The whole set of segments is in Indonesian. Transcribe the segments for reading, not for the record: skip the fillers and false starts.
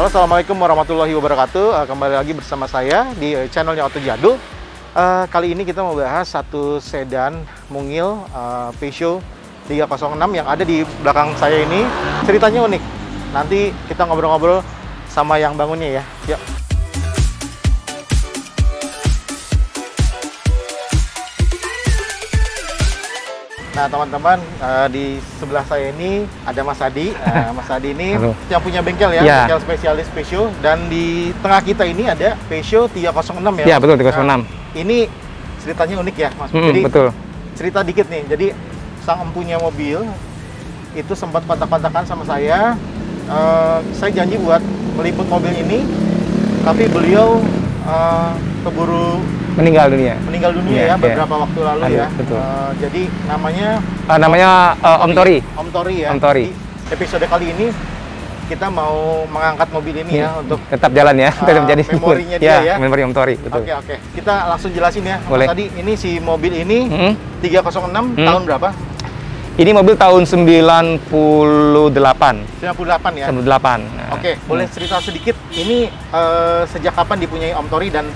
Halo, assalamualaikum warahmatullahi wabarakatuh. Kembali lagi bersama saya di channelnya Oto Jadul. Kali ini kita mau bahas satu sedan mungil Peugeot 306 yang ada di belakang saya ini. Ceritanya unik. Nanti kita ngobrol-ngobrol sama yang bangunnya ya. Yuk. Nah teman-teman, di sebelah saya ini ada Mas Adi. Mas Adi ini Halo. yang punya bengkel ya, bengkel spesialis Peugeot. Dan di tengah kita ini ada Peugeot 306 ya. Iya betul, 306. Nah, ini ceritanya unik ya Mas. Jadi betul. cerita dikit nih. Jadi sang empunya mobil itu sempat kontak-kontakan sama saya. Saya janji buat meliput mobil ini, tapi beliau keburu meninggal dunia ya beberapa waktu lalu. Aduh, ya. Betul. Jadi namanya Om Tori. Om Tori ya. Om Tori. Di episode kali ini kita mau mengangkat mobil ini ya untuk tetap jalan ya. Tetap jadi memorinya dia ya. Memori Om Tori. Betul. Oke. Kita langsung jelasin ya. Boleh. Tadi ini si mobil ini 306 tahun berapa? Ini mobil tahun 98. 98 ya. 98. Nah. Oke, boleh cerita sedikit ini sejak kapan dipunyai Om Tori dan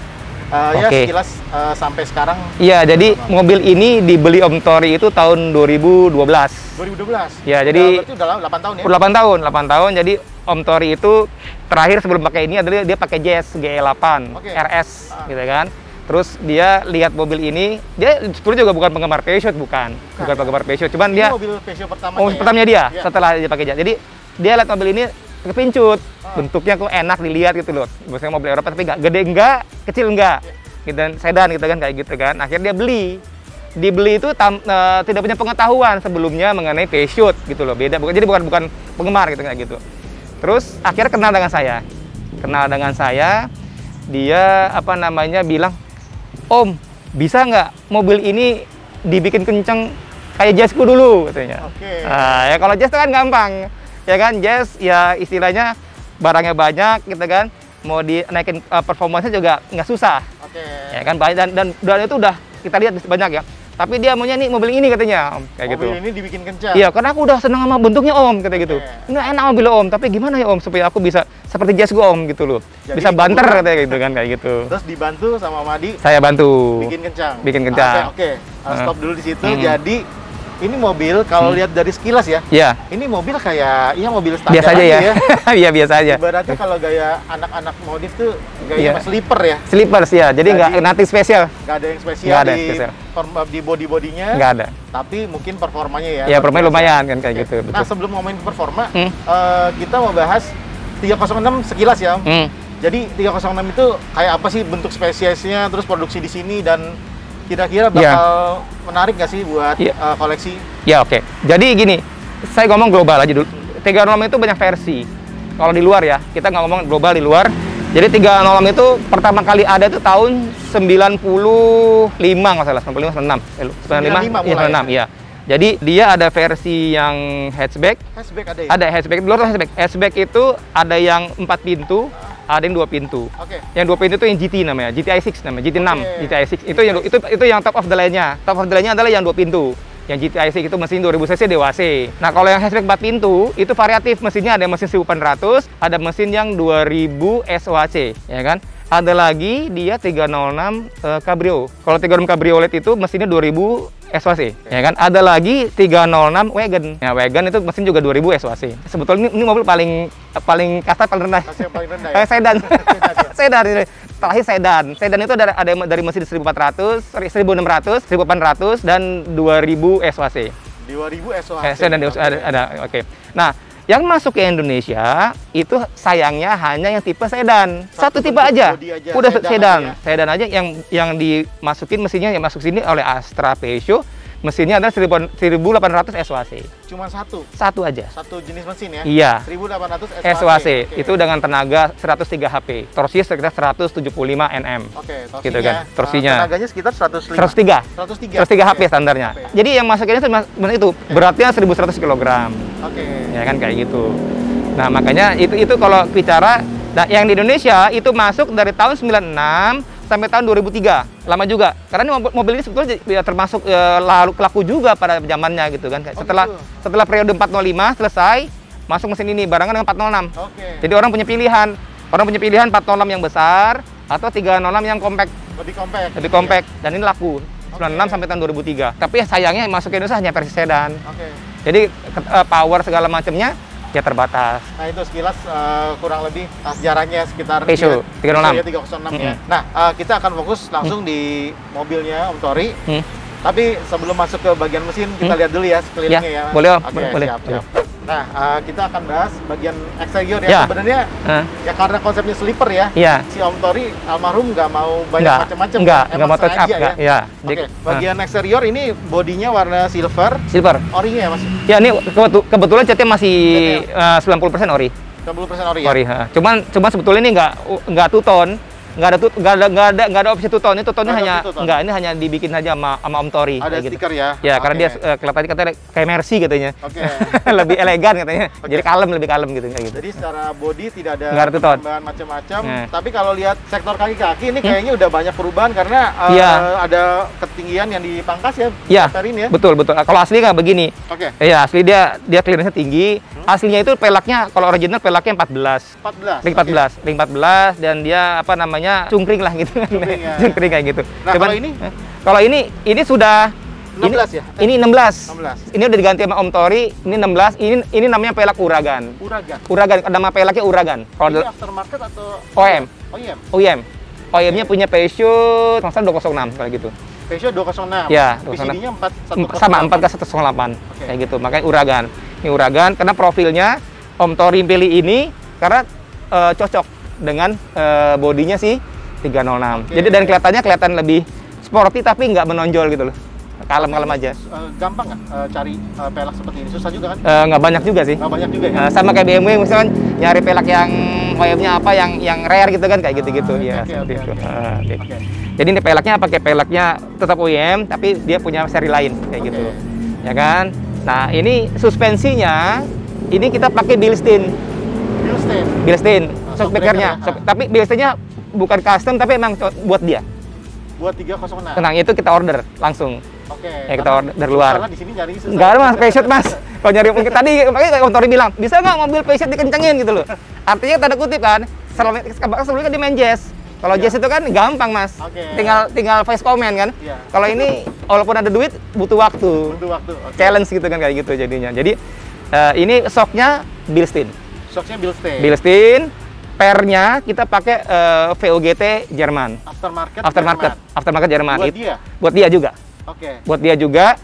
ya sekilas sampai sekarang. Iya, jadi mobil ini dibeli Om Tori itu tahun 2012. 2012. Ya, jadi berarti udah 8 tahun ya. 8 tahun. Jadi Om Tori itu terakhir sebelum pakai ini adalah dia pakai Jazz GE8 RS gitu kan. Terus dia lihat mobil ini, dia sebetulnya juga bukan penggemar Peugeot, bukan penggemar Peugeot, cuman ini dia mobil Peugeot pertamanya. Pertamanya dia setelah dia pakai Jazz. Jadi dia lihat mobil ini kepincut, bentuknya kok enak dilihat gitu loh. Biasanya mobil Eropa tapi nggak gede enggak, kecil enggak, dan sedan gitu kan kayak gitu kan. Akhirnya dia beli. Dibeli itu tidak punya pengetahuan sebelumnya mengenai Peugeot gitu loh, beda. Jadi bukan penggemar gitu kayak gitu. Terus akhirnya kenal dengan saya, dia bilang, Om, bisa nggak mobil ini dibikin kenceng kayak Jazzku dulu katanya. Nah, ya kalau Jazz itu kan gampang. Ya kan, Jazz ya istilahnya barangnya banyak gitu kan, mau dinaikin performanya juga nggak susah. Ya kan, dan itu udah kita lihat banyak ya. Tapi dia maunya nih mobil ini katanya, Om, kayak mobil ini dibikin kencang. Iya, karena aku udah senang sama bentuknya Om, katanya gitu. Ini enak mobil Om, tapi gimana ya Om supaya aku bisa seperti Jazz gua Om gitu loh. Jadi, bisa banter katanya gitu kan kayak gitu. Terus dibantu sama Madi. Saya bantu. Bikin kencang. Oke. Stop dulu di situ. Jadi ini mobil kalau lihat dari sekilas ya. Iya. Ini mobil kayak mobil standar biasa aja ya. Iya, biasa aja. Ibaratnya kalau gaya anak-anak modif tuh gaya sleeper ya. Sleepers ya. Jadi nggak nothing spesial. Nggak ada yang spesial di body-bodinya. Nggak ada. Tapi mungkin performanya ya. Iya, performanya lumayan kan kayak gitu. Nah, sebelum ngomongin performa, kita mau bahas 306 sekilas ya. Jadi 306 itu kayak apa sih bentuk spesiesnya, terus produksi di sini, dan kira-kira bakal menarik nggak sih buat koleksi? Ya, oke. Jadi gini, saya ngomong global aja dulu. 306 itu banyak versi. Kalau di luar ya, kita nggak ngomong global di luar. Jadi 306 itu pertama kali ada itu tahun 95 nggak salah, 95, 96. Iya. Jadi dia ada versi yang hatchback. Hatchback ada ya? Ada hatchback. Di luar tuh hatchback. Hatchback itu ada yang 4 pintu, ada yang 2 pintu. Yang 2 pintu itu yang GT namanya, GTI 6 namanya, GT6, GTI 6. Itu yang top of the line-nya. Top of the line-nya adalah yang 2 pintu. Yang GTI 6 itu mesin 2000 cc DWC. Nah, kalau yang hatchback 4 pintu itu variatif mesinnya, ada mesin 1800, ada mesin yang 2000 SOHC, ya kan? Ada lagi dia 306 Cabrio. Kalau 306 Cabriolet itu mesinnya 2000 SOHC, ya kan? Ada lagi 306 Wagon. Ya, Wagon itu mesin juga 2000 SOHC. Sebetulnya ini mobil paling kasar, paling rendah. Ya? Sedan. Sedan ini. Terakhir sedan. Sedan itu ada dari mesin 1400, 1600, 1800 dan 2000 SOHC. 2000 SOHC. Sedan ada. Oke. Nah, yang masuk ke Indonesia itu sayangnya hanya yang tipe sedan. Satu tipe aja. Udah sedan. Sedan aja yang dimasukin mesinnya yang masuk sini oleh Astra Peugeot. Mesinnya adalah 1800 SOHC. Cuma satu? Satu aja. Satu jenis mesin ya? Iya. 1800 SOHC. Itu dengan tenaga 103 HP. Torsinya sekitar 175 Nm. Oke, torsinya. Gitu kan? Torsinya. Tenaganya sekitar 103 HP standarnya. Jadi yang masuk ini itu beratnya 1100 kg. Ya kan kayak gitu. Nah, makanya itu kalau bicara yang di Indonesia itu masuk dari tahun 96 sampai tahun 2003, lama juga. Karena ini mobil ini sebetulnya termasuk laku juga pada zamannya gitu kan. Setelah periode 405 selesai, masuk mesin ini barengan dengan 406. Oke. Jadi orang punya pilihan. Orang punya pilihan 406 yang besar atau 306 yang compact. Lebih compact. Lebih compact. Dan ini laku 96 sampai tahun 2003. Tapi sayangnya masuk ke Indonesia hanya versi sedan. Oke. Jadi power segala macamnya ya terbatas. Nah itu sekilas kurang lebih sejarahnya sekitar Peugeot 306. 306 ya. Nah kita akan fokus langsung di mobilnya Om Tori. Tapi sebelum masuk ke bagian mesin kita lihat dulu ya sekelilingnya ya. Boleh. Oke, Boleh. siap. Nah kita akan bahas bagian eksterior ya. Sebenarnya ya karena konsepnya sleeper ya. Si Om Tori almarhum nggak mau banyak macam-macam. Nggak mau touch up ya. Oke. Bagian eksterior ini bodinya warna silver. Orinya ya Mas? Ya ini kebetulan catnya masih 90% ori. 90% ori ya. Cuman sebetulnya ini nggak two-tone. Nggak ada opsi two-tone. Ini two-tone-nya ini hanya dibikin aja sama Om Tori. Ada stiker ya? Ya, karena dia kelihatannya katanya kayak Mercy katanya. Oke. Lebih elegan katanya. Jadi lebih kalem gitu kayak gitu. Jadi secara body tidak ada tambahan macam-macam. Tapi kalau lihat sektor kaki-kaki ini kayaknya udah banyak perubahan karena ada ketinggian yang dipangkas ya. Iya. Betul. Kalau asli nggak begini. Oke. Iya, asli dia clearance-nya tinggi. Aslinya itu pelaknya kalau original pelaknya 14. Ring 14 dan dia apa namanya cungkring lah gitu kan. Cungkring kayak gitu. Nah, kalau ini sudah 16 ya? Ini 16. Ini udah diganti sama Om Tori. Ini 16. Ini namanya pelak Uragan. Uragan. Nama pelaknya Uragan. Ini aftermarket atau OEM? OEM. OEM-nya punya Peugeot 206 kayak gitu. Peugeot 206. Ya, PCD-nya 410. Sama 4K108. Kayak gitu. Makanya Uragan. Ini Uragan karena profilnya Om Tori pilih ini karena cocok dengan bodinya sih 306. Jadi dan kelihatan lebih sporty tapi nggak menonjol gitu loh. Kalem aja. Gampang nggak cari pelak seperti ini? Susah juga kan? Nggak banyak juga sih. Nggak banyak juga ya? Sama kayak BMW misalkan nyari pelak yang OEM-nya apa yang rare gitu kan kayak gitu-gitu ya. Jadi ini pelaknya pakai pelaknya tetap OEM tapi dia punya seri lain kayak gitu. Ya kan? Nah, ini suspensinya ini kita pakai Bilstein. Shockbreaker-nya. Tapi Bilstein-nya bukan custom tapi emang buat dia. Buat 306. Tenang, itu kita order langsung. Oke. Ya kita order dari luar. Karena di sini nyari susah. Enggak ada Mas, Peugeot Mas. Kalau nyari tadi makanya Om Tori bilang, "Bisa nggak mobil Peugeot dikencengin?" gitu loh. Artinya tanda kutip kan, sebelumnya kan dia main jazz. Kalau jazz itu kan gampang Mas. Tinggal voice comment kan. Kalau ini walaupun ada duit butuh waktu. Challenge gitu kan kayak gitu jadinya. Jadi ini shocknya Bilstein. Bilstein. Pernya kita pakai VOGT Jerman. Aftermarket Jerman. Buat dia juga. Buat dia juga.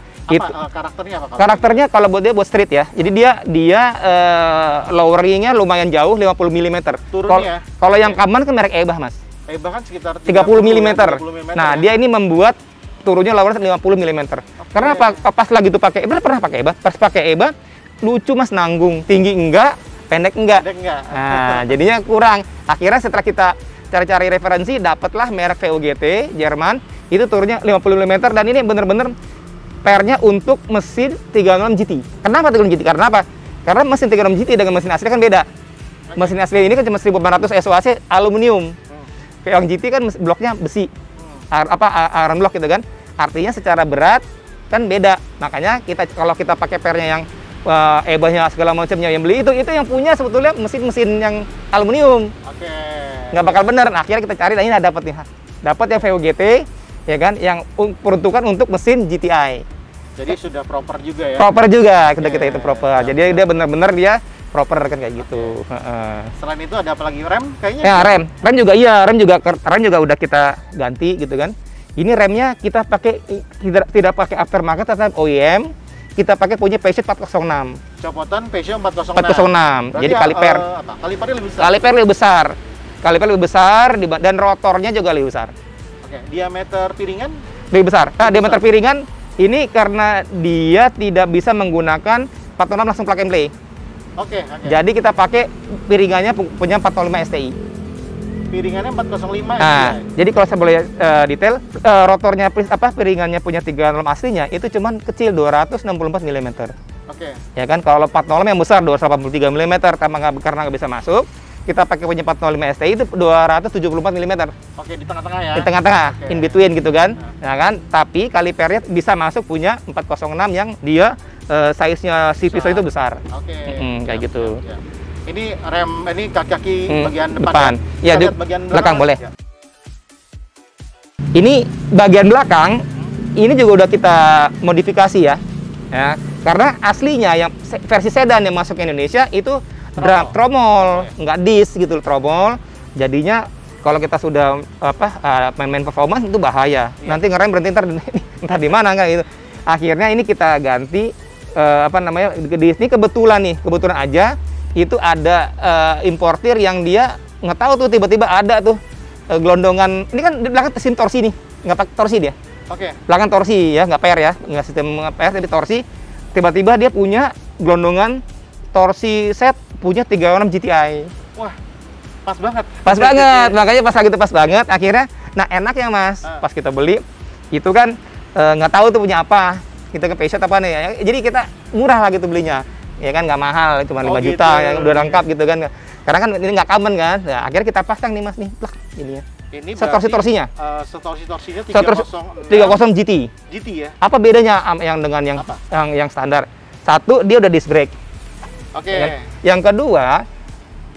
Karakternya apa? Karakternya kalau buat dia buat street ya. Jadi dia loweringnya lumayan jauh 50 mm. Turunnya. Kalau yang common kan merek Ebah Mas. Ebah kan sekitar 30 mm. Nah, dia ini membuat turunnya lower 50 mm. Karena pas lagi itu pakai Ebah, pernah pakai Ebah? Pas pakai Ebah lucu Mas, nanggung, tinggi enggak, pendek enggak. Nah, jadinya kurang. Akhirnya setelah kita cari-cari referensi, dapatlah merek VOGT Jerman. Itu turunnya 50 mm dan ini bener-bener pernya untuk mesin 306 GT. Kenapa 306 GT? Karena apa? Karena mesin 306 GT dengan mesin asli kan beda. Mesin asli ini kan cuma 1400 SOHC aluminium. Kayak yang GT kan bloknya besi. Iron block gitu kan. Artinya secara berat kan beda. Makanya kalau kita pakai pernya yang Ebahnya segala macamnya yang beli itu yang punya sebetulnya mesin-mesin yang aluminium. Nggak bakal bener. Nah, akhirnya kita cari dan ini dapat nih. Dapat yang VOGT ya kan yang peruntukan untuk mesin GTI. Jadi sudah proper juga ya. Proper juga kita itu proper. Jadi dia benar-benar dia proper kan kayak gitu. Selain itu ada apa lagi? Rem kayaknya? Ya, rem juga iya, rem juga udah kita ganti gitu kan. Ini remnya kita pakai tidak pakai aftermarket tetap OEM. Kita pakai punya Peugeot 406. Copotan Peugeot 406. Jadi kaliper. Kalipernya lebih besar. Kaliper lebih besar dan rotornya juga lebih besar. Diameter piringan? Lebih besar. Diameter piringan ini karena dia tidak bisa menggunakan 406 langsung plug and play. Jadi kita pakai piringannya punya 405 STI. Piringannya 405 nah, jadi kalau saya boleh detail, rotornya piringannya punya 306 aslinya itu cuman kecil 264 mm. Ya kan, kalau 406 yang besar 283 mm karena nggak bisa masuk, kita pakai punya 405 STI itu 274 mm. Di tengah-tengah ya. Di tengah-tengah, in between gitu kan. Nah kan, tapi kalipernya bisa masuk punya 406 yang dia size-nya si pisau itu besar. Oke. Kayak gitu. Ya. Ini rem, ini kaki-kaki bagian depan. Ya, Di bagian belakang boleh. Ya. Ini bagian belakang, ini juga udah kita modifikasi ya. Ya, karena aslinya yang versi sedan yang masuk ke Indonesia itu tromol, nggak disc gitu, tromol. Jadinya kalau kita sudah main performance itu bahaya. Nanti ngerem berhenti entar di mana kan gitu. Akhirnya ini kita ganti disc ini kebetulan aja itu ada importir yang dia nggak tahu tuh tiba-tiba ada tuh gelondongan. Ini kan di belakang sistem torsi nih, nggak pakai torsi dia. Oke. Belakang torsi ya, nggak PR ya, nggak sistem PR tapi torsi. Tiba-tiba dia punya gelondongan torsi set punya 36 GTI. Wah, pas banget. Pas banget, makanya pas lagi itu pas banget. Akhirnya, nah enaknya mas, pas kita beli itu kan nggak tahu tuh punya apa. Kita ke Peugeot apa nih ya. Jadi kita murah lah gitu belinya. Ya kan nggak mahal, cuma 5 juta ya udah lengkap gitu kan. Karena kan ini nggak common kan. Nah, akhirnya kita pasang nih mas nih, plak jadinya. Ini torsinya. Torsinya 306 GT. GT ya. Apa bedanya yang dengan yang standar? Satu, dia udah disc brake. Oke. Ya kan? Yang kedua,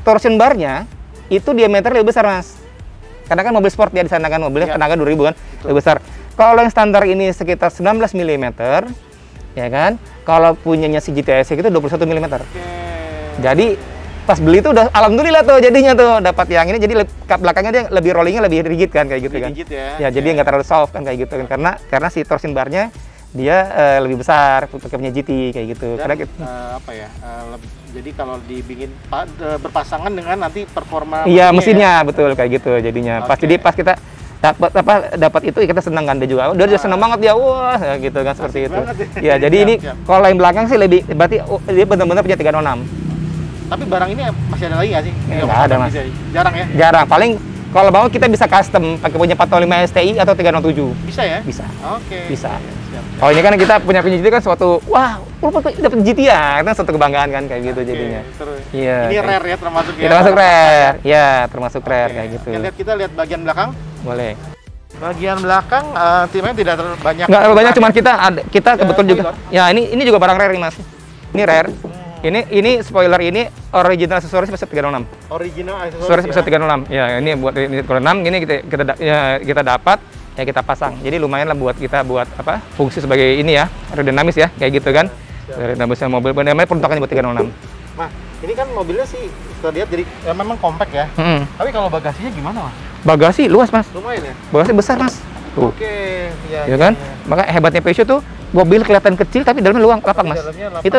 torsion bar-nya itu diameter lebih besar mas. Karena kan mobil sport ya di sana kan mobilnya tenaga 2000 kan, lebih besar. Kalau yang standar ini sekitar 19 mm, ya kan? Kalau punyanya si GTS itu 21 mm. Jadi pas beli itu udah alhamdulillah tuh jadinya tuh dapat yang ini, jadi belakangnya dia lebih rollingnya lebih rigid kan kayak gitu kan. Rigid ya. Ya jadi nggak terlalu soft kan kayak gitu kan, karena si torsion bar-nya dia lebih besar pakai punya GT kayak gitu. Dan, karena jadi kalau dibikin berpasangan dengan nanti performa mesinnya betul kayak gitu jadinya. Jadi pas kita dapat itu kita senang kan dia juga. Dia senang banget dia, wah gitu kan seperti itu. Ya jadi ini kalau yang belakang sih lebih berarti dia benar-benar punya 306. Tapi barang ini masih ada lagi nggak sih? Nggak ada mas. Jarang ya? Jarang. Paling kalau mau kita bisa custom pakai punya 405 STI atau 307. Bisa ya? Bisa. Oke. Bisa. Kalau ini kan kita punya GT kan suatu, wah, dapat GT ya, itu suatu kebanggaan kan kayak gitu jadinya. Iya. Ini rare ya termasuk ya? Termasuk rare, ya termasuk rare kayak gitu. Kita lihat bagian belakang. Boleh. Bagian belakang timnya tidak terlalu banyak. Nggak terlalu banyak, cuman kita kebetulan juga. Ya ini juga barang rare nih mas. Ini rare. Ini spoiler ini original aksesoris episode 306. Original aksesoris episode 306. Ya, ini buat ini 306 ini kita dapat ya kita pasang. Jadi lumayan lah buat kita apa? Fungsi sebagai ini ya, aerodinamis ya, kayak gitu kan. Aerodinamisnya mobil namanya peruntukannya buat 306. Nah, ini kan mobilnya sih kita lihat jadi memang compact ya. Tapi kalau bagasinya gimana, Mas? Bagasi luas, Mas. Lumayan ya? Bagasi besar, Mas. Tuh. Oke, ya kan? Maka hebatnya Peugeot tuh mobil kelihatan kecil tapi dalamnya luang, lapang mas. Itu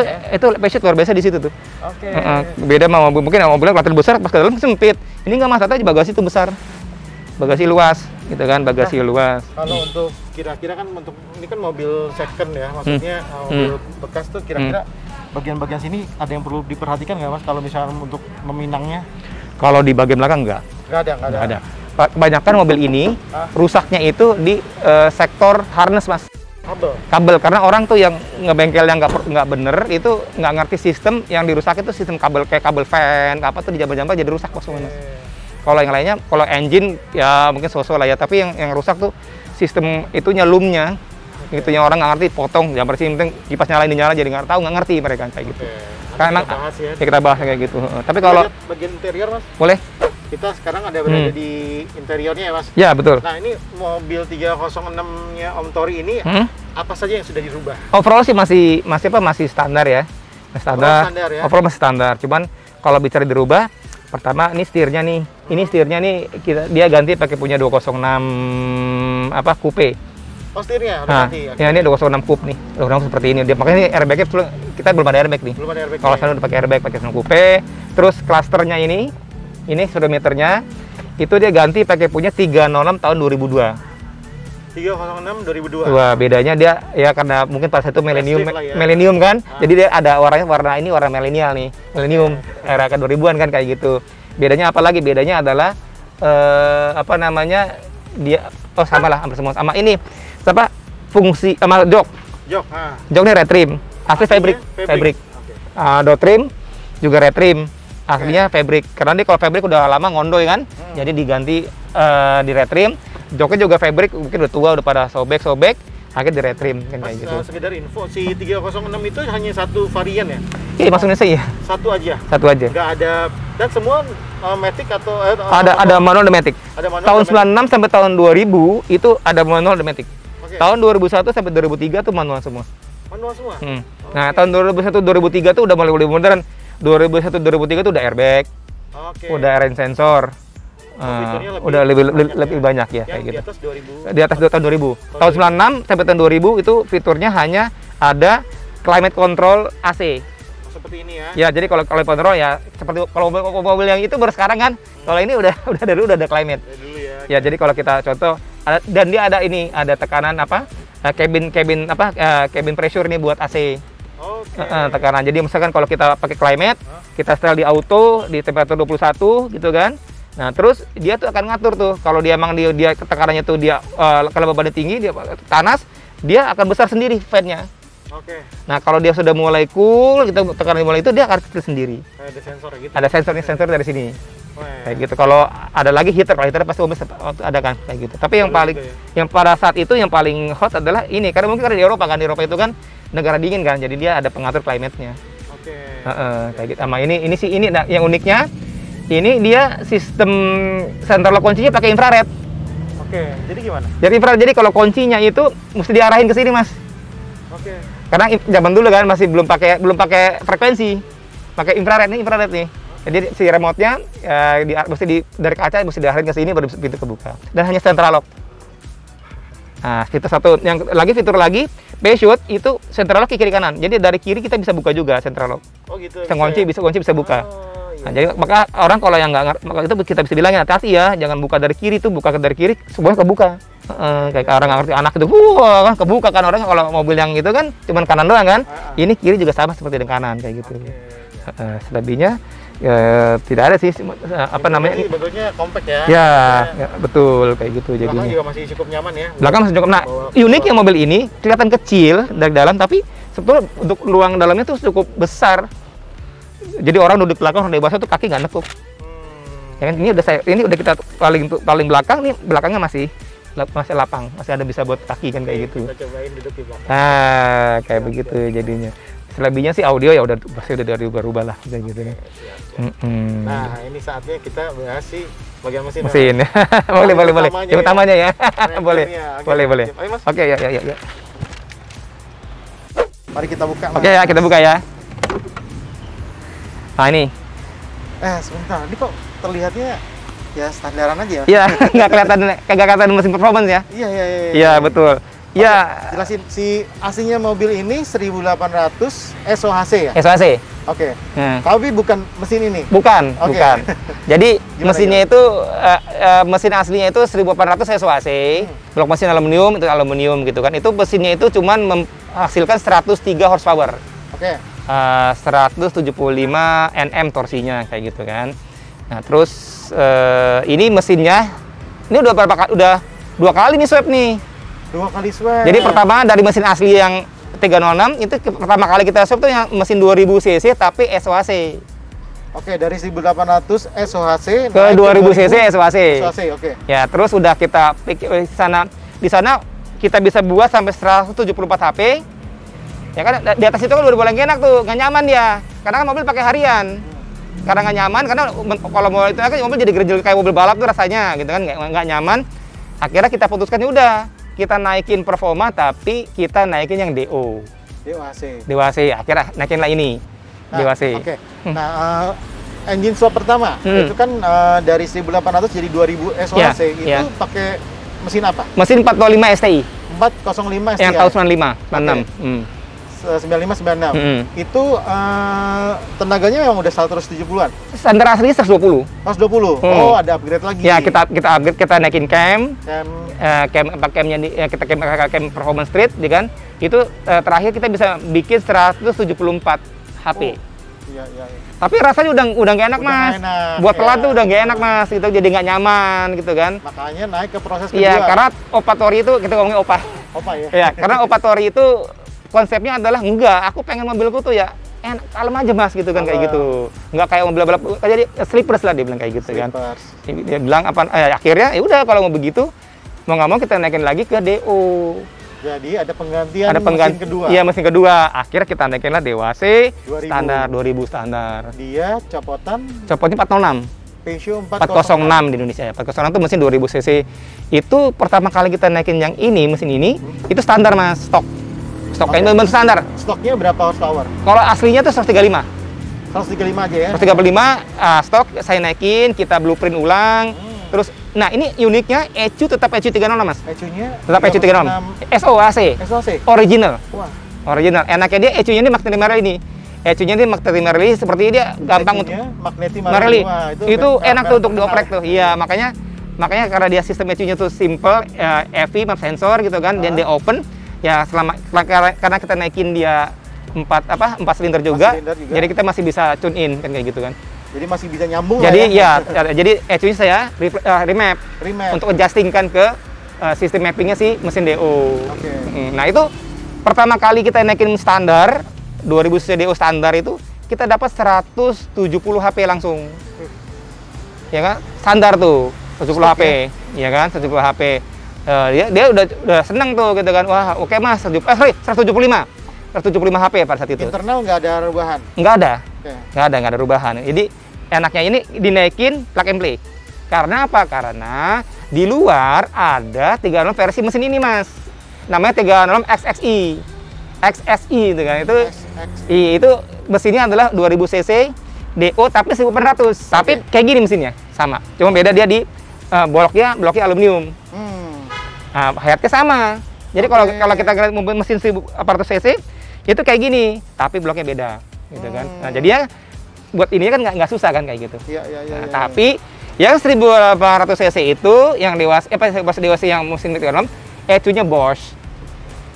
Peugeot luar biasa di situ tuh. Oke. Beda sama mobil, mungkin mobilnya kelihatan besar pas ke dalam sempit. Ini nggak mas, katanya bagasi itu besar, bagasi luas, gitu kan, bagasi luas. Kalau untuk kira-kira kan untuk ini kan mobil second ya, maksudnya mobil bekas tuh kira-kira bagian-bagian sini ada yang perlu diperhatikan nggak mas? Kalau misalnya untuk meminangnya? Kalau di bagian belakang nggak ada. Kebanyakan mobil ini rusaknya itu di sektor harness mas. Kabel karena orang tuh yang ngebengkel yang nggak bener itu nggak ngerti sistem yang dirusak itu sistem kabel kayak kabel fan apa tuh di jamban-jamban jadi rusak mas. Kalau yang lainnya kalau engine ya mungkin so-so lah ya, tapi yang rusak tuh sistem itunya loomnya itunya orang nggak ngerti, potong jam bersih penting kipas nyalain dinyala jadi nggak tahu, nggak ngerti mereka kayak gitu. Karena kita bahas kayak gitu. Tapi kalau bagian interior mas boleh. Kita sekarang berada di interiornya ya mas? Ya betul. Nah ini mobil 306-nya Om Tori ini apa saja yang sudah dirubah? Overall sih masih standar ya. Standar ya? Overall masih standar. Cuman kalau bicara dirubah, pertama ini setirnya nih. Ini setirnya nih dia ganti pakai punya 206 coupe. Oh setirnya? Nah, ya ini 206 coupe nih. 206 seperti ini. Dia makanya ini airbagnya kita belum ada airbag nih. Belum ada airbag. Kalau sana udah pakai airbag, pakai 206 coupe. Terus clusternya ini speedometernya itu dia ganti pakai punya 306 tahun 2002. 306 2002. Wah, bedanya dia ya karena mungkin pas itu milenium kan. Jadi dia ada warna milenial nih. Milenium era ke 2000-an kan kayak gitu. Bedanya apa lagi? Bedanya adalah dia sama lah hampir semua. Sama ini fungsi sama jok. Jok ini retrim. Asli fabric. Door trim juga retrim. Aslinya fabric, karena dia kalau fabric udah lama ngondoy kan, jadi diganti di retrim. Joknya juga fabric, mungkin udah tua, udah pada sobek. akhirnya di retrim kan kayak gitu. Sekedar info, si 306 itu hanya satu varian ya? Iya, maksudnya sih ya. Satu aja? Satu aja. Nggak ada, dan semua Matic atau... ada manual Matic. Ada manual tahun 96 sampai tahun 2000 itu ada manual Matic. Okay. Tahun 2001 sampai 2003 tuh manual semua. Manual semua? Okay. Nah, tahun 2001 2003 tuh udah mulai modern. 2001 2003 tuh udah airbag. Udah range sensor. Udah lebih banyak ya kayak gitu. Di atas tahun 2000. Tahun 96 sampai tahun 2000 itu fiturnya hanya ada climate control AC. Seperti ini ya. Ya, jadi kalau kontrol ya seperti kalau mobil yang itu baru sekarang kan. Kalau ini udah ada climate. Dulu ya. Ya, jadi kalau kita contoh dan dia ada tekanan apa? Cabin pressure nih buat AC. Tekanan. Jadi misalkan kalau kita pakai climate, kita setel di auto di temperatur 21 gitu kan. Nah, terus dia tuh akan ngatur tuh kalau dia emang dia tekanannya tuh dia kalau bebannya tinggi, dia panas, dia akan besar sendiri fan-nya. Nah, kalau dia sudah mulai cool, kita tekanan mulai itu dia akan kecil sendiri. Ada sensor gitu. Ada sensor dari sini. Kayak gitu. Kalau ada lagi heater pasti ada kan kayak gitu. Tapi yang pada saat itu yang paling hot adalah ini karena mungkin di Eropa kan, di Eropa itu kan negara dingin kan, jadi dia ada pengatur climate-nya. Kayak gitu. Sama ini yang uniknya. Ini dia sistem sentral lock kuncinya pakai infrared. Jadi gimana? Jadi infrared. Jadi kalau kuncinya itu mesti diarahin ke sini, Mas. Karena zaman dulu kan masih belum pakai frekuensi. Pakai infrared nih. Jadi si remote-nya dari kaca mesti diarahin ke sini baru pintu kebuka. Dan hanya central lock. Nah, fitur satu fitur lagi, P-shoot itu central lock kiri kanan. Jadi dari kiri kita bisa buka juga central lock. Gitu. Kunci bisa buka. Nah, jadi maka orang kalau yang nggak maka itu kita bisa bilangin hati-hati ya, jangan buka dari kiri tuh, buka dari kiri semuanya kebuka. Kayak orang nggak ngerti anak itu, kan kebuka kan orang kalau mobil yang itu kan cuman kanan doang kan, ini kiri juga sama seperti dengan kanan kayak gitu. Selebihnya tidak ada sih namanya. Bentuknya compact ya. Ya, betul kayak gitu jadinya. Belakang juga masih cukup nyaman ya. Belakang masih cukup. Nah, uniknya mobil ini kelihatan kecil dari dalam tapi sebetulnya untuk ruang dalamnya tuh cukup besar. Jadi orang duduk belakang, orang dewasa tuh kaki nggak nekuk. Ya kan, ini udah kita paling belakang nih, belakangnya masih lapang, masih ada bisa buat kaki kan kayak gitu. Kita cobain duduk di belakang. Nah, kayak begitu jadinya. Selebihnya sih audio ya udah pasti udah dirubah-rubah lah kayak gitu. Nah, ini saatnya kita bahas sih bagian mesin. boleh. Yang utamanya ya. boleh. Oke, ya. Mari kita buka. Oke, ya kita buka ya. Nah, ini. Sebentar. Ini kok terlihatnya ya standaran aja. Iya, kagak kelihatan mesin performance ya. Iya, betul. Iya. Jelasin si aslinya mobil ini 1800 SOHC ya? SOHC. Oke. Tapi bukan mesin ini. Bukan. Jadi mesinnya itu mesin aslinya itu 1800 SOHC. Blok mesin aluminium gitu kan. Itu mesinnya itu cuman menghasilkan 103 horsepower. 175 Nm torsinya kayak gitu kan. Nah, terus ini mesinnya ini udah dua kali nih swap nih. 2 kali swap. Jadi pertama dari mesin asli yang 306 itu pertama kali kita swap tuh yang mesin 2000 cc tapi SOHC. Dari 1800 SOHC ke 2000 cc SOHC. Ya, terus udah kita di sana kita bisa buat sampai 174 HP. Ya kan di atas itu kan udah boleh enak tuh, nggak nyaman dia. Karena kan mobil pakai harian. Karena nggak nyaman, karena kalau mau itu kan mobil jadi gerejel kayak mobil balap tuh rasanya, gitu kan nggak nyaman. Akhirnya kita putuskan ya udah kita naikin performa tapi kita naikin yang DO. DOHC. Akhirnya naikin lah ini. DOHC. Nah, engine swap pertama itu kan dari 1800 jadi 2000 SOHC itu pakai mesin apa? Mesin 405 STI. 405 STI. Yang tahun 95, 96. 9596. Itu tenaganya memang udah 170-an. Standar asli 120. 120. Ada upgrade lagi. Ya, kita upgrade, kita naikin cam camnya cam performance street, kan? Itu terakhir kita bisa bikin 174 HP. Iya. Tapi rasanya udah nggak enak, Mas. Buat pelan tuh udah nggak enak, Mas. Itu jadi nggak nyaman gitu kan. Makanya naik ke proses kedua. Iya, karena Opatori itu kita ngomongin Opa ya. Iya, karena Opatori itu konsepnya adalah aku pengen mobilku tuh ya enak, kalem aja Mas gitu kan, kayak gitu. Nggak kayak mobil balap, jadi sleepers lah dia bilang kayak gitu kan. Dia bilang akhirnya ya udah kalau mau begitu mau nggak mau kita naikin lagi ke DO. Jadi ada penggantian mesin kedua. Iya, mesin kedua. Akhirnya kita naikin lah DWC 2000. standar 2000 standar. Dia copotnya 406. Peugeot 406 di Indonesia ya. 406 itu mesin 2000 cc. Itu pertama kali kita naikin yang ini, mesin ini, itu standar Mas, stok. Stoknya benar standar. Stoknya berapa horsepower? Kalau aslinya tuh 135. 135 aja ya? 135 stok saya naikin, kita blueprint ulang. Terus, nah ini uniknya ECU tetap ECU 36 Mas. ECU-nya tetap ECU 36. SOAC. SOAC. Original. Wah. Original. Enaknya dia ECU-nya ini Magneti Marelli. ECU-nya ini Magneti Marelli, seperti dia gampang untuk Magneti Marelli. Wah, itu enak tuh untuk dioprek tuh. Iya, makanya karena dia sistem ECU-nya tuh simple, EV map sensor gitu kan, dan dia open. Ya karena kita naikin dia 4 silinder juga, jadi kita masih bisa tune in kan kayak gitu kan. Jadi masih bisa nyambung. Jadi jadi ECU-nya saya remap untuk adjusting kan ke sistem mappingnya si mesin DO. Nah itu pertama kali kita naikin standar 2000 cc DO standar itu kita dapat 170 HP langsung. Ya kan? Standar tuh 170 HP, ya kan? 170 HP. Dia udah seneng tuh gitu kan. Wah, oke Mas, 175 HP pada saat itu. Internal nggak ada perubahan? Nggak ada. Nggak ada perubahan. Jadi enaknya ini dinaikin plug and play. Karena apa? Karena di luar ada 36 versi mesin ini Mas. Namanya 36 XXI. XSI itu kan. Itu mesinnya adalah 2000 cc DO tapi 1800. Tapi kayak gini mesinnya sama. Cuma beda dia di bloknya aluminium. Nah, headnya sama. Jadi kalau kita lihat mobil mesin 1400 cc itu kayak gini, tapi bloknya beda, gitu kan. Nah, jadinya buat ini kan nggak susah kan kayak gitu. Tapi yang 1800 cc itu yang dewasa yang mesin 36 ECU-nya Bosch.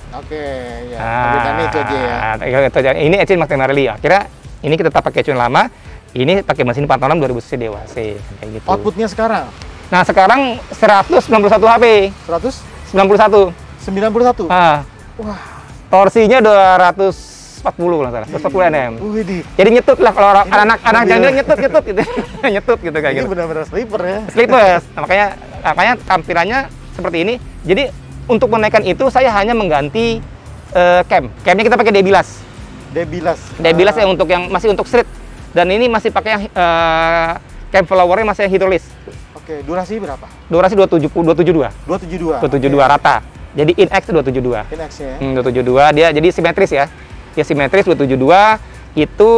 Perbedaannya itu aja ya. Ini ECU Magneti Marelli. Akhirnya ini kita pakai ECU lama, ini pakai mesin 406 2000 cc dewasa kayak gitu. Outputnya sekarang? Nah, sekarang 191 HP. 191. 91. Wah. Torsinya 240 kalau salah, 240 Nm. Jadi nyetut lah kalau anak-anak jangan nyetut gitu. Nyetut gitu kayak gitu. Ini benar-benar sleeper ya. Sleepers. Makanya tampilannya seperti ini. Jadi untuk menaikkan itu saya hanya mengganti cam. Camnya kita pakai Debilas. Debilas yang masih untuk street. Dan ini masih pakai cam followernya masih hidrolis. Durasi berapa? Durasi 272 rata. Jadi INX 272. INX ya. 272 dia jadi simetris ya. Dia simetris 272 itu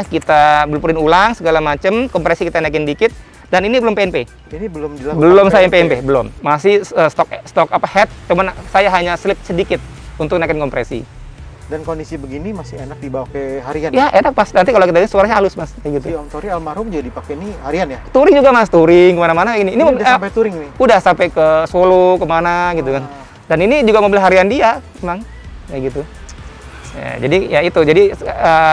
kita blueprint ulang segala macam, kompresi kita naikin dikit dan ini belum PNP. Ini belum dilakukan. Belum saya PNP, belum. Masih stok head, cuman saya hanya slip sedikit untuk naikin kompresi. Dan kondisi begini masih enak dibawa ke harian? Ya, enak pas. Nanti kalau kita lihat suaranya halus Mas, kayak gitu. Si Om Tori almarhum jadi pakai ini harian ya? Touring juga Mas, touring kemana-mana ini. Ini udah sampai touring nih? Udah sampai ke Solo, kemana gitu kan. Dan ini juga mobil harian dia, memang kayak gitu. Ya, jadi ya itu. Jadi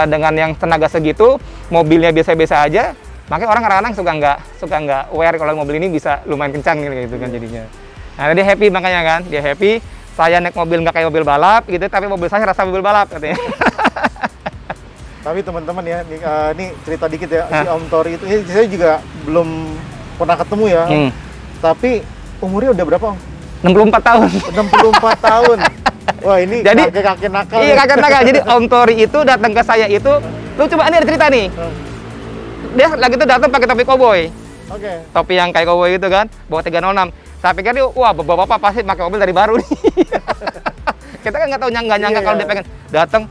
dengan yang tenaga segitu, mobilnya biasa-biasa aja, makanya orang kadang-kadang suka nggak aware kalau mobil ini bisa lumayan kencang gitu kan jadinya. Nah, dia happy makanya kan, dia happy. Saya naik mobil nggak kayak mobil balap gitu, tapi mobil saya rasa mobil balap katanya. Tapi teman-teman ya, ini cerita dikit ya, si Om Tori itu, saya juga belum pernah ketemu ya. Tapi umurnya udah berapa Om? 64 tahun. 64 tahun. Wah ini jadi kakek nakal. Iya kakek nakal. Jadi Om Tori itu datang ke saya itu, lu coba ini ada cerita nih. Dia lagi tuh datang pakai topi koboi. Topi yang kayak koboi itu kan, bawa 306. Saya pikir dia, wah bapak-bapak pasti pakai mobil dari baru nih. Kita kan nggak tahu nyangka kalau dia pengen datang.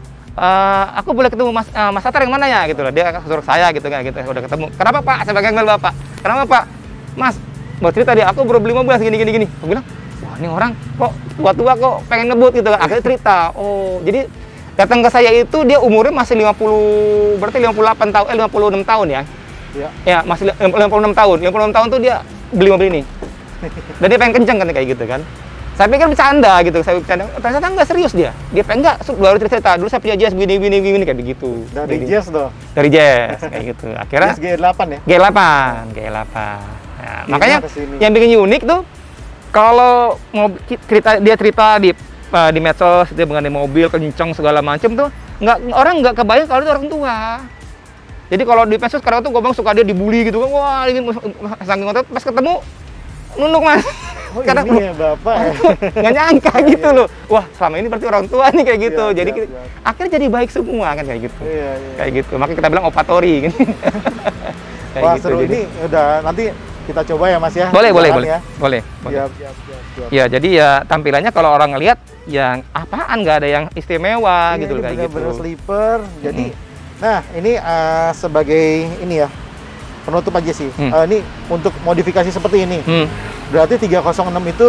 Aku boleh ketemu Mas Atar yang mana ya gitu loh. Dia suruh saya gitu kan, gitu. Udah ketemu. Kenapa Pak? Saya pengen kenal Bapak. Kenapa Pak? Mas, mau cerita dia. Aku baru beli mobil gini. Aku bilang, wah ini orang kok tua-tua kok pengen ngebut gitu kan. Akhirnya cerita. Oh, jadi datang ke saya itu dia umurnya masih 50, berarti 58 tahun, 56 tahun ya. Ya, masih 56 tahun. 56 tahun tuh dia beli mobil ini. Dan dia pengen kenceng kan kayak gitu kan. Saya pikir bercanda gitu, ternyata nggak serius dia. Dia pengen baru cerita, dulu saya punya Jazz gini kayak begitu. Dari Jazz dong? Dari Jazz, kayak gitu. Akhirnya Jazz G8 ya? G8. Nah, makanya yang bikin unik tuh, kalau dia cerita di medsos, dia mengenai mobil, kenceng segala macem tuh, orang nggak kebayang kalau itu orang tua. Jadi kalau di medsos sekarang tuh gue bilang suka dia dibully gitu kan, wah ini saking ngotot, pas ketemu nunduk Mas. Oh, karena ini ya Bapak ya. nggak nyangka gitu loh. Wah, selama ini berarti orang tua nih kayak gitu. Jadi akhirnya jadi baik semua kan kayak gitu. Kayak gitu. Makanya kita bilang opatori gitu. Wah, seru ini udah nanti kita coba ya Mas ya. Boleh. Ya. Boleh. Siap. Ya, jadi ya tampilannya kalau orang ngelihat yang apaan, nggak ada yang istimewa gitu ini kayak gitu. bener-bener sleeper. Jadi nah, ini sebagai ini ya. Penutup aja sih. Ini untuk modifikasi seperti ini. Berarti 306 itu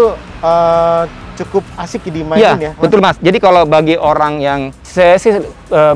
cukup asik dimainin ya. Betul Mas. Jadi kalau bagi orang yang saya sih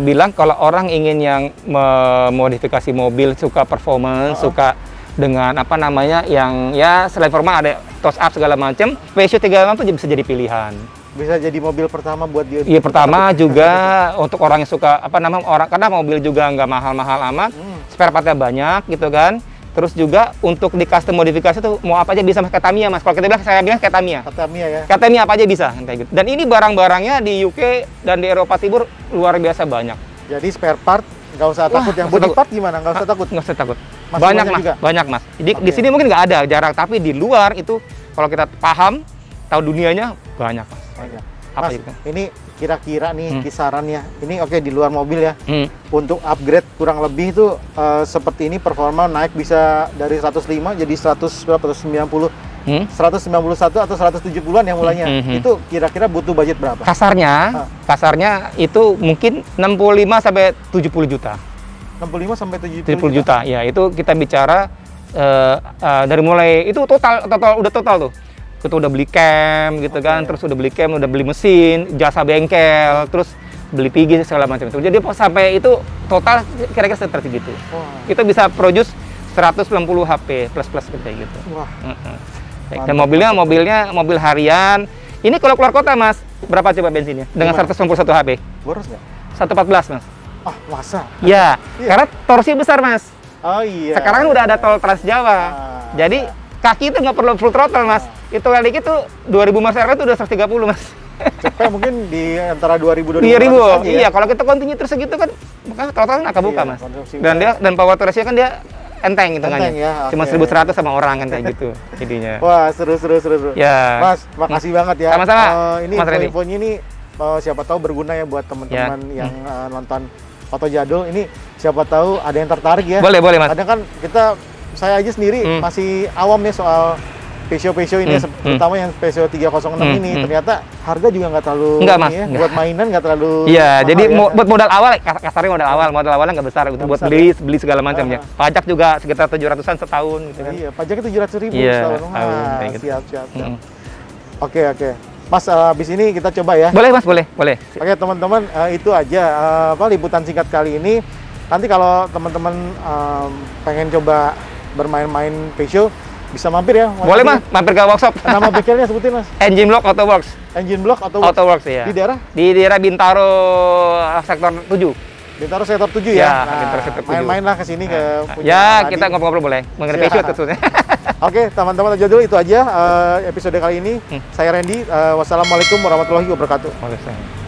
bilang kalau orang ingin yang memodifikasi mobil, suka performance, suka dengan apa namanya yang ya selain formal ada toss up segala macam, Peugeot 306 itu bisa jadi pilihan. Bisa jadi mobil pertama buat dia. Iya, pertama juga untuk orang yang suka apa namanya karena mobil juga nggak mahal-mahal amat, spare partnya banyak gitu kan. Terus juga untuk di custom modifikasi tuh mau apa aja bisa Mas, kayak Tamiya Mas. Kalau saya bilang kayak Tamiya. Tamiya ya. Kayak Tamiya apa aja bisa kayak gitu. Dan ini barang-barangnya di UK dan di Eropa Timur luar biasa banyak. Jadi spare part nggak usah takut. Yang body part gimana? Nggak usah takut. Nggak usah takut. Masih banyak Mas, juga? banyak Mas. Jadi di sini mungkin nggak ada, jarang. Tapi di luar itu kalau kita paham, tahu dunianya banyak Mas. Banyak. Apa Mas, itu? ini kira-kira nih kisarannya. Ini oke di luar mobil ya. Untuk upgrade kurang lebih itu seperti ini performa naik bisa dari 105 jadi 100 berapa? 190. 191 atau 170-an yang mulanya. Itu kira-kira butuh budget berapa? Kasarnya itu mungkin 65 sampai 70 juta. 65 sampai 70 juta. Ya, itu kita bicara dari mulai itu total tuh. Kita udah beli cam gitu kan, terus udah beli cam, udah beli mesin, jasa bengkel, terus beli pigi segala macam itu. Jadi sampai itu total kira-kira seperti gitu. Kita bisa produce 190 HP plus kayak gitu. Wah. Dan mobilnya mobil harian. Ini kalau keluar kota Mas, berapa coba bensinnya? Dengan 191 HP. Boros nggak? 114 Mas. Ah, masa? Iya, karena torsi besar Mas. Oh iya. Sekarang udah ada tol Trans Jawa. Jadi kaki itu nggak perlu full throttle Mas. Itu kali itu 2000 Maserat itu udah 130 Mas. Cepet mungkin di antara 2000 aja. Iya, kalau kita continue terus segitu kan throttle nggak kebuka Mas. Dan power to ratio kan dia enteng hitungannya. Ya, cuma 1100 sama orang kan kayak gitu jadinya. Wah, seru. Ya. Mas, makasih banget ya. Sama-sama. Ini info-infonya ini siapa tahu berguna ya buat teman-teman yang nonton Foto Jadul. Ini siapa tahu ada yang tertarik ya. Boleh Mas. Kadang kan saya aja sendiri masih awam ya soal Peugeot ini, terutama yang Peugeot 306 ini. Ternyata harga juga nggak terlalu buat mainan nggak terlalu. Iya, jadi buat modal awal, kasarnya modal awalnya nggak besar gitu, buat beli segala macamnya. Pajak juga sekitar 700-an setahun gitu kan. Iya, pajaknya 700.000 setahun. Siap. Oke. Mas, habis ini kita coba ya. Boleh Mas, boleh. Oke teman-teman, itu aja liputan singkat kali ini. Nanti kalau teman-teman pengen coba bermain-main Peugeot, bisa mampir ya. Boleh Mas, mampir ke workshop. Nama bengkelnya sebutin Mas. Engine Block Auto Works. Engine Block Auto Works ya. Di daerah? Di daerah Bintaro sektor 7. Bintaro sektor 7 ya. Bintaro sektor 7. Main-main lah ke sini ke ya, kita ngobrol-ngobrol boleh. Mengenai Peugeot khususnya. Oke, teman-teman Jadul, itu aja episode kali ini. Saya Randy. Wassalamualaikum warahmatullahi wabarakatuh. Waalaikumsalam.